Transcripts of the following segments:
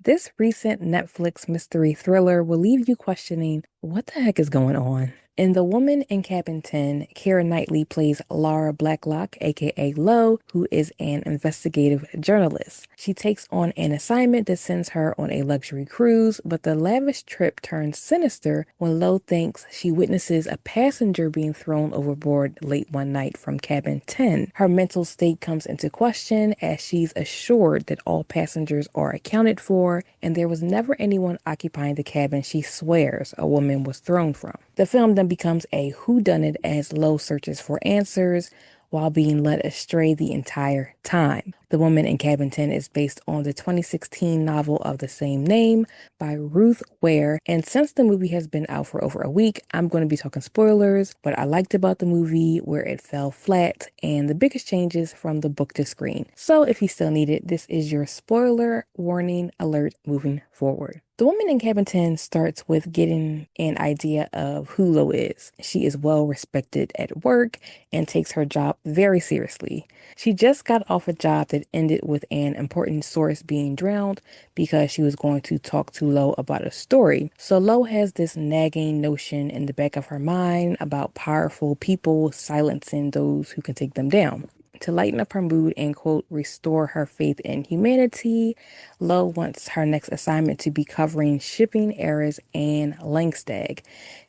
This recent Netflix mystery thriller will leave you questioning what the heck is going on. In The Woman in Cabin 10, Keira Knightley plays Laura Blacklock, aka Lo, who is an investigative journalist. She takes on an assignment that sends her on a luxury cruise, but the lavish trip turns sinister when Lo thinks she witnesses a passenger being thrown overboard late one night from cabin 10. Her mental state comes into question as she's assured that all passengers are accounted for and there was never anyone occupying the cabin she swears a woman was thrown from. The film then becomes a whodunit as Lo searches for answers while being led astray the entire time. The Woman in Cabin 10 is based on the 2016 novel of the same name by Ruth Ware, and since the movie has been out for over a week, I'm going to be talking spoilers, what I liked about the movie, where it fell flat, and the biggest changes from the book to screen. So if you still need it, this is your spoiler warning alert moving forward. The Woman in Cabin 10 starts with getting an idea of who Lo is. She is well respected at work and takes her job very seriously. She just got off a job that ended with an important source being drowned because she was going to talk to Lo about a story. So Lo has this nagging notion in the back of her mind about powerful people silencing those who can take them down. To lighten up her mood and, quote, restore her faith in humanity, Lo wants her next assignment to be covering shipping errors in Langstag.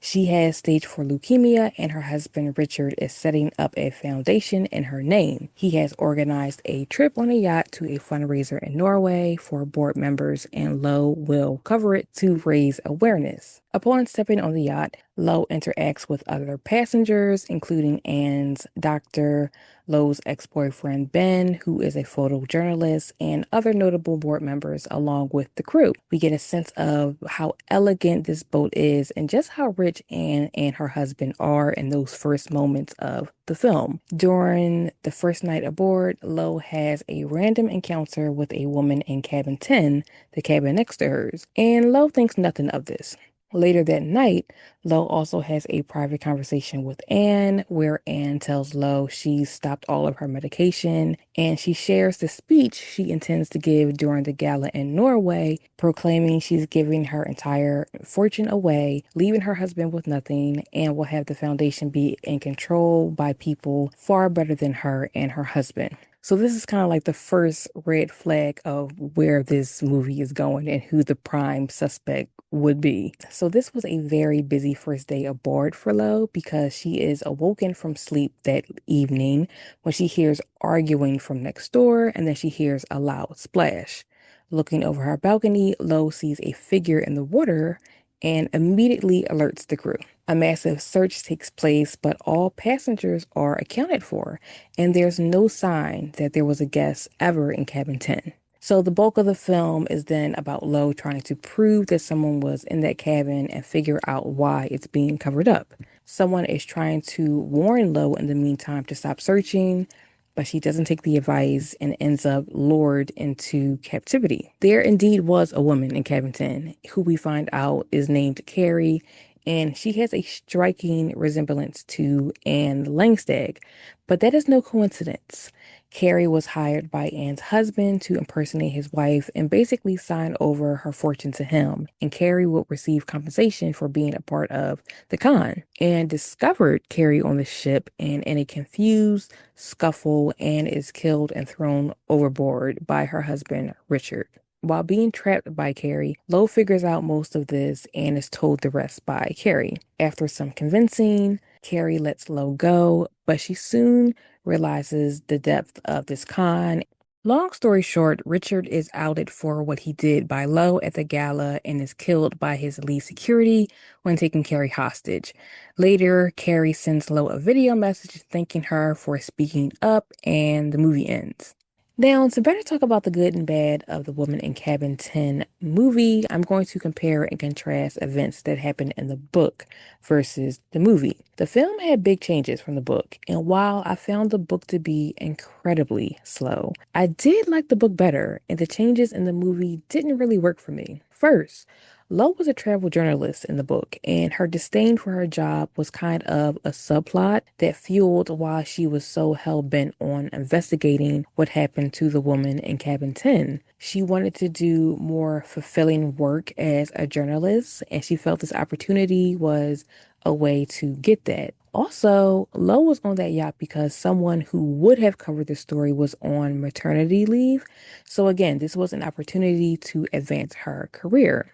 She has stage 4 leukemia, and her husband Richard is setting up a foundation in her name. He has organized a trip on a yacht to a fundraiser in Norway for board members, and Lo will cover it to raise awareness. Upon stepping on the yacht, Lo interacts with other passengers, including Anne's doctor, Lo's ex-boyfriend Ben, who is a photojournalist, and other notable board members along with the crew. We get a sense of how elegant this boat is and just how rich Anne and her husband are in those first moments of the film. During the first night aboard, Lo has a random encounter with a woman in cabin 10, the cabin next to hers, and Lo thinks nothing of this. Later that night, Lo also has a private conversation with Anne, where Anne tells Lo she's stopped all of her medication, and she shares the speech she intends to give during the gala in Norway, proclaiming she's giving her entire fortune away, leaving her husband with nothing, and will have the foundation be in control by people far better than her and her husband. So this is kind of like the first red flag of where this movie is going and who the prime suspect would be. So this was a very busy first day aboard for Lo because she is awoken from sleep that evening when she hears arguing from next door, and then she hears a loud splash. Looking over her balcony, Lo sees a figure in the water and immediately alerts the crew. A massive search takes place, but all passengers are accounted for, and there's no sign that there was a guest ever in cabin 10. So the bulk of the film is then about Lo trying to prove that someone was in that cabin and figure out why it's being covered up. Someone is trying to warn Lo in the meantime to stop searching, but she doesn't take the advice and ends up lured into captivity. There indeed was a woman in cabin 10 who we find out is named Carrie, and she has a striking resemblance to Anne Langstag, but that is no coincidence. Carrie was hired by Anne's husband to impersonate his wife and basically sign over her fortune to him, and Carrie would receive compensation for being a part of the con. Anne discovered Carrie on the ship, and in a confused scuffle, Anne is killed and thrown overboard by her husband, Richard. While being trapped by Carrie, Lo figures out most of this and is told the rest by Carrie. After some convincing, Carrie lets Lo go, but she soon realizes the depth of this con. Long story short, Richard is outed for what he did by Lo at the gala and is killed by his lead security when taking Carrie hostage. Later, Carrie sends Lo a video message thanking her for speaking up, and the movie ends. Now, to better talk about the good and bad of the Woman in Cabin 10 movie, I'm going to compare and contrast events that happened in the book versus the movie. The film had big changes from the book, and while I found the book to be incredibly incredibly slow. I did like the book better, and the changes in the movie didn't really work for me. First, Lo was a travel journalist in the book, and her disdain for her job was kind of a subplot that fueled why she was so hell-bent on investigating what happened to the woman in Cabin 10. She wanted to do more fulfilling work as a journalist, and she felt this opportunity was a way to get that. Also, Lo was on that yacht because someone who would have covered the story was on maternity leave. So again, this was an opportunity to advance her career.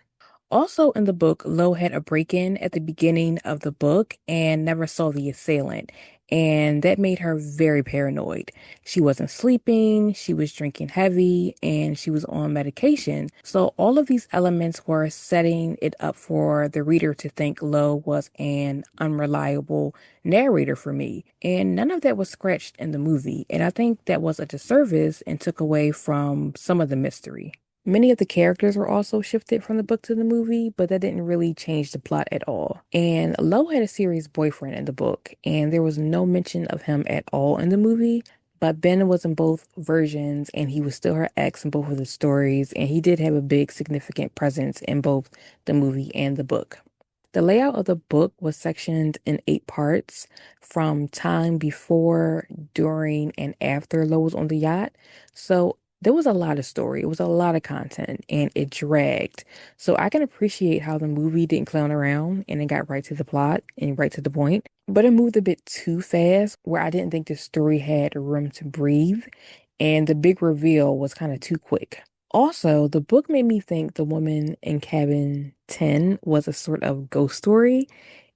Also in the book, Lo had a break-in at the beginning of the book and never saw the assailant, and that made her very paranoid. She wasn't sleeping, she was drinking heavy, and she was on medication. So all of these elements were setting it up for the reader to think Lo was an unreliable narrator for me, and none of that was scratched in the movie, and I think that was a disservice and took away from some of the mystery. Many of the characters were also shifted from the book to the movie, but that didn't really change the plot at all. And Lo had a serious boyfriend in the book, and there was no mention of him at all in the movie. But Ben was in both versions, and he was still her ex in both of the stories, and he did have a big, significant presence in both the movie and the book. The layout of the book was sectioned in 8 parts from time before, during, and after Lo was on the yacht. So there was a lot of story. It was a lot of content and it dragged. So I can appreciate how the movie didn't clown around and it got right to the plot and right to the point. But it moved a bit too fast where I didn't think the story had room to breathe. And the big reveal was kind of too quick. Also, the book made me think the woman in cabin 10 was a sort of ghost story,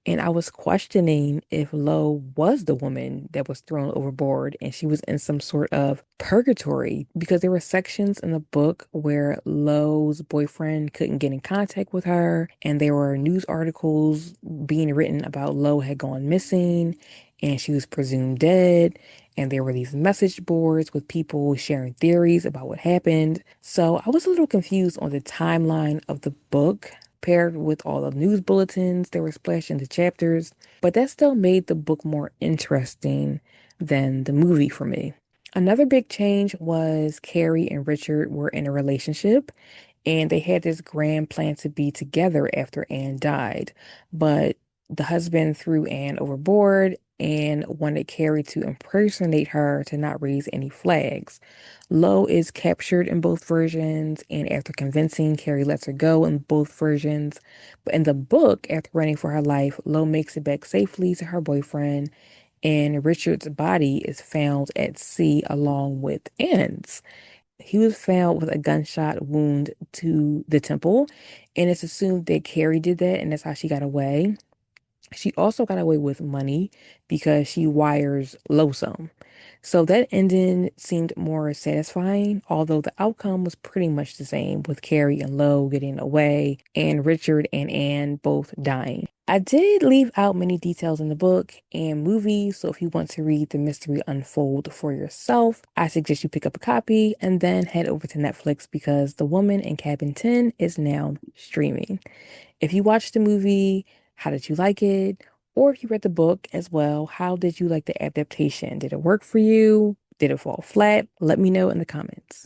and I was questioning if Lo was the woman that was thrown overboard and she was in some sort of purgatory because there were sections in the book where Lo's boyfriend couldn't get in contact with her, and there were news articles being written about Lo had gone missing and she was presumed dead. And there were these message boards with people sharing theories about what happened. So I was a little confused on the timeline of the book paired with all the news bulletins that were splashed into chapters, but that still made the book more interesting than the movie for me. Another big change was Carrie and Richard were in a relationship and they had this grand plan to be together after Anne died. But the husband threw Anne overboard and wanted Carrie to impersonate her to not raise any flags. Lo is captured in both versions, and after convincing, Carrie lets her go in both versions. But in the book, after running for her life, Lo makes it back safely to her boyfriend, and Richard's body is found at sea along with Anne's. He was found with a gunshot wound to the temple, and it's assumed that Carrie did that, and that's how she got away. She also got away with money because she wires Losum. So that ending seemed more satisfying, although the outcome was pretty much the same with Carrie and Lo getting away and Richard and Anne both dying. I did leave out many details in the book and movie, so if you want to read the mystery unfold for yourself, I suggest you pick up a copy and then head over to Netflix because The Woman in Cabin 10 is now streaming. If you watched the movie, how did you like it? Or if you read the book as well, how did you like the adaptation? Did it work for you? Did it fall flat? Let me know in the comments.